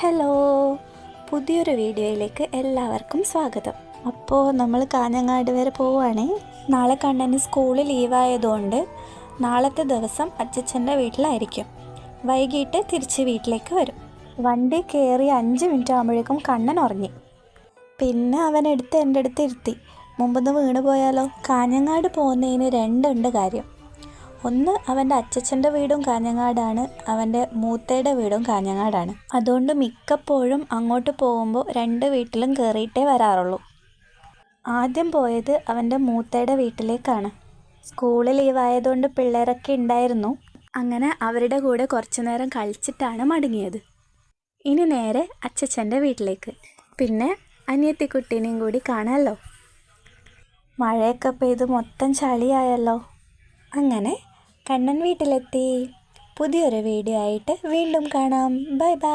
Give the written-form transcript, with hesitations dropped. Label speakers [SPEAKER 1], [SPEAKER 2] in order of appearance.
[SPEAKER 1] Hello, പുതിയൊരു വീഡിയോയിലേക്ക് എല്ലാവർക്കും സ്വാഗതം. അപ്പോൾ നമ്മൾ കാഞ്ഞങ്ങാട് വരെ പോവുകയാണേ. നാളെ കണ്ണന് സ്കൂളിൽ ലീവായതുകൊണ്ട് നാളത്തെ ദിവസം അച്ചച്ചൻ്റെ വീട്ടിലായിരിക്കും. വൈകിട്ട് തിരിച്ച് വീട്ടിലേക്ക് വരും. വണ്ടി കയറി 5 മിനിറ്റ് ആകുമ്പോഴേക്കും കണ്ണൻ ഉറങ്ങി. പിന്നെ അവനെടുത്ത് എൻ്റെ അടുത്ത് ഇരുത്തി. മുമ്പൊന്ന് വീണ് പോയാലോ? കാഞ്ഞങ്ങാട് പോകുന്നതിന് രണ്ടുണ്ട് കാര്യം. ഒന്ന്, അവൻ്റെ അച്ചച്ചൻ്റെ വീടും കാഞ്ഞങ്ങാടാണ്, അവൻ്റെ മൂത്തയുടെ വീടും കാഞ്ഞങ്ങാടാണ്. അതുകൊണ്ട് മിക്കപ്പോഴും അങ്ങോട്ട് പോകുമ്പോൾ 2 വീട്ടിലും കയറിയിട്ടേ വരാറുള്ളൂ. ആദ്യം പോയത് അവൻ്റെ മൂത്തയുടെ വീട്ടിലേക്കാണ്. സ്കൂളിൽ ലീവായതുകൊണ്ട് പിള്ളേരൊക്കെ ഉണ്ടായിരുന്നു. അങ്ങനെ അവരുടെ കൂടെ കുറച്ചു നേരം കളിച്ചിട്ടാണ് മടങ്ങിയത്. ഇനി നേരെ അച്ചച്ചൻ്റെ വീട്ടിലേക്ക്. പിന്നെ അനിയത്തിക്കുട്ടീനെയും കൂടി കാണാമല്ലോ. മഴയൊക്കെ പെയ്ത് മൊത്തം ചളിയായല്ലോ. അങ്ങനെ കണ്ണൻ വീട്ടിലെത്തി. പുതിയൊരു വീഡിയോ ആയിട്ട് വീണ്ടും കാണാം. Bye bye.